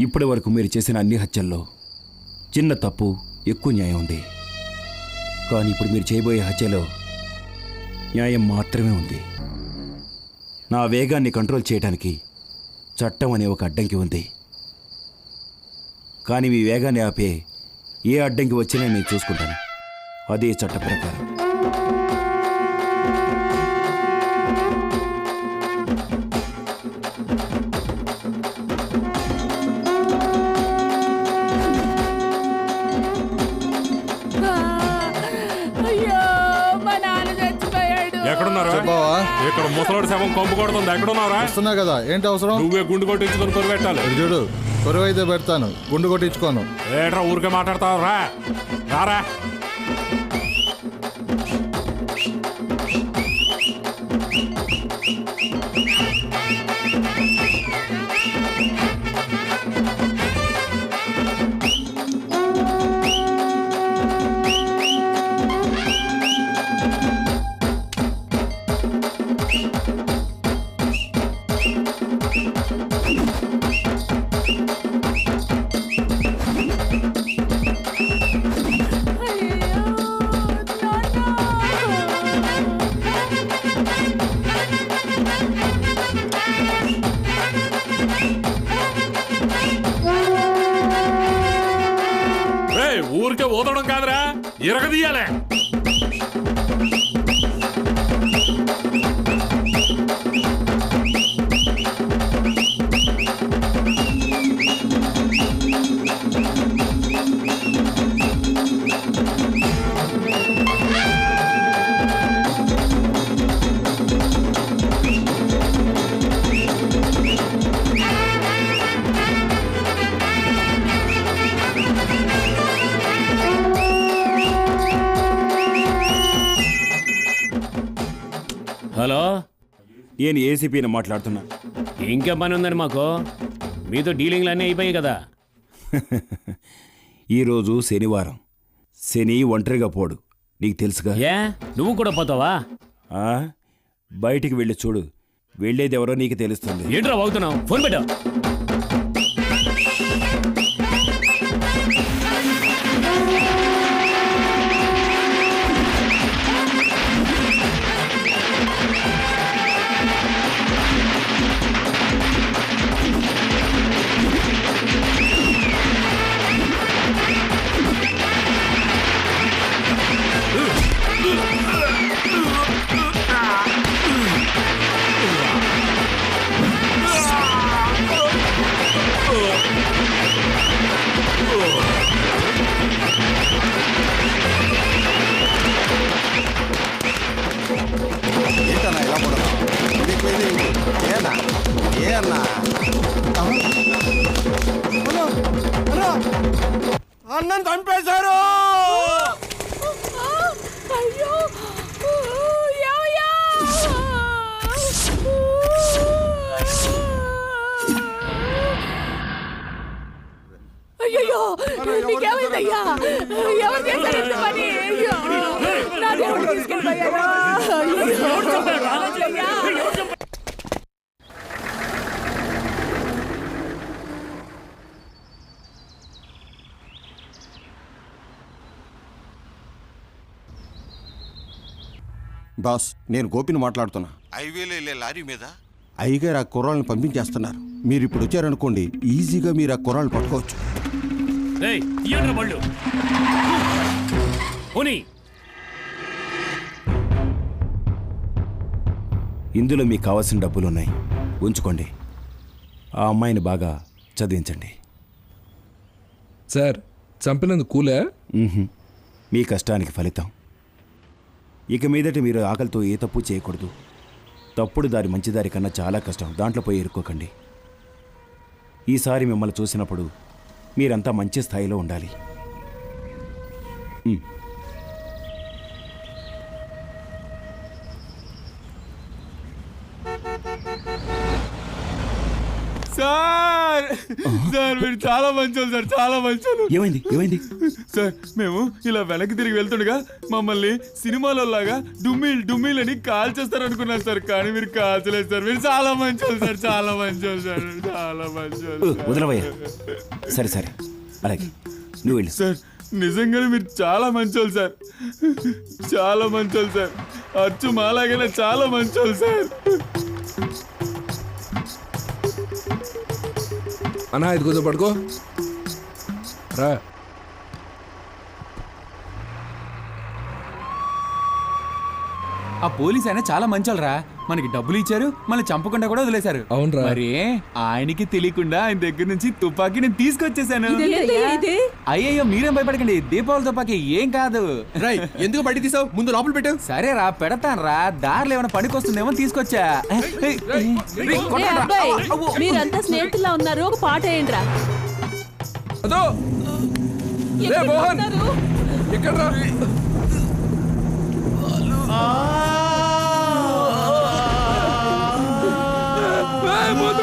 ఇప్పటి వరకు మీరు చేసిన అన్ని హత్యల్లో చిన్న తప్పు ఎక్కువ న్యాయం ఉంది. కానీ ఇప్పుడు మీరు చేయబోయే హత్యలో న్యాయం మాత్రమే ఉంది. నా వేగాన్ని కంట్రోల్ చేయడానికి చట్టం అనే ఒక అడ్డంకి ఉంది. కానీ మీ వేగాన్ని ఆపే ఏ అడ్డంకి వచ్చినా నేను చూసుకుంటాను. అదే చట్ట ప్రకారం. ఎక్కడున్నారా? ఇక్కడ ముసలోడి శవం కొంపు కొడుతుంది. ఎక్కడున్నారా? వస్తున్నా కదా, ఏంటి అవసరం? నువ్వే గుండు కొట్టించుకొని కొరు పెట్టాలి. చూడు, కొరువు అయితే పెడతాను, గుండు కొట్టించుకోను. ఏట్రా ఊరికే మాట్లాడతావు? రారా. ఊరికే ఊదడం కాదురా, ఇరగదీయాలే. హలో, నేను ఏసీపీని మాట్లాడుతున్నా. ఇంకేం పని ఉందని మాకు? మీతో డీలింగ్లు అన్నీ అయిపోయాయి కదా. ఈరోజు శనివారం. శని ఒంటరిగా పోడు, నీకు తెలుసుగా. ఏ, నువ్వు కూడా పోతావా? బయటికి వెళ్ళి చూడు, వెళ్ళేది ఎవరో నీకు తెలుస్తుంది. ఏంట్రా అవుతున్నావు? ఫోన్ పెట్టా. అన్నం చంపేశారు. అయ్యో, నీకేమైందయ్యా? ఎవరు చేశారు ఇంత పని? అయ్యో, నా దేవుడు తీసుకెళ్ళిపోయారు. బాస్, నేను గోపిని మాట్లాడుతున్నా. హైవేలో వెళ్ళే లారీ మీద అయ్యగారు ఆ కుర్రాళ్ళని పంపించేస్తున్నారు. మీరు ఇప్పుడు వచ్చారనుకోండి, ఈజీగా మీరు ఆ కుర్రాళ్ళు పట్టుకోవచ్చు. ఇందులో మీకు కావాల్సిన డబ్బులున్నాయి, ఉంచుకోండి. ఆ అమ్మాయిని బాగా చదివించండి. సార్, చంపినందుకు కూలే? మీ కష్టానికి ఫలితం. ఇక మీదట మీరు ఆకలితో ఏ తప్పు చేయకూడదు. తప్పుడు దారి మంచి దారి కన్నా చాలా కష్టం, దాంట్లో పోయి ఇరుక్కోకండి. ఈసారి మిమ్మల్ని చూసినప్పుడు మీరంతా మంచి స్థాయిలో ఉండాలి. సార్ సార్ మీరు చాలా మంచోళ్ళు సార్, చాలా మంచోళ్ళు. ఏమైంది ఏమైంది? సార్ మేము ఇలా వెనక్కి తిరిగి వెళ్తుండగా మమ్మల్ని సినిమాలో లాగా డుమ్మిల్ డుమ్మిల్ అని కాల్ చేస్తారు అనుకున్నారు సార్, కానీ మీరు కాల్చలేదు సార్. మీరు చాలా మంచోళ్ళు సార్, చాలా మంచోళ్ళు సార్, చాలా మంచోళ్ళు. వదలవయ్యా. సరే సరే అలాగే నువ్వు వెళ్ళు. సార్ నిజంగానే మీరు చాలా మంచోళ్ళు సార్, చాలా మంచోళ్ళు సార్. అచ్చు మాలాగైనా చాలా మంచోళ్ళు సార్. అన్నా ఇది కొంచెం పడుకో రా. ఆ పోలీస్ ఆయన చాలా మంచోళ్ళరా, మనకి డబ్బులు ఇచ్చారు, మళ్ళీ చంపకుండా కూడా వదిలేశారు. అవునరా. మరి ఆయనకి తెలియకుండా ఆయన దగ్గర నుంచి తుపాకీ నేను తీసుకొచ్చేసాను. అయ్యయ్యో మీరేం భయపడకండి, దీపావళి తుపాకీ ఏం కాదు. ఎందుకు బయట తీసావు? ముందు లోపల పెట్టావు. సరే రా పెడతాను రా, దారిలో ఏమైనా పనికొస్తుందేమో తీసుకొచ్చా. మీరంతా స్నేహితుల్లా ఉన్నారు, ఒక పాట ఏంట్రా? అదో రే మోహన్ ఇక్కడ రా. ముందు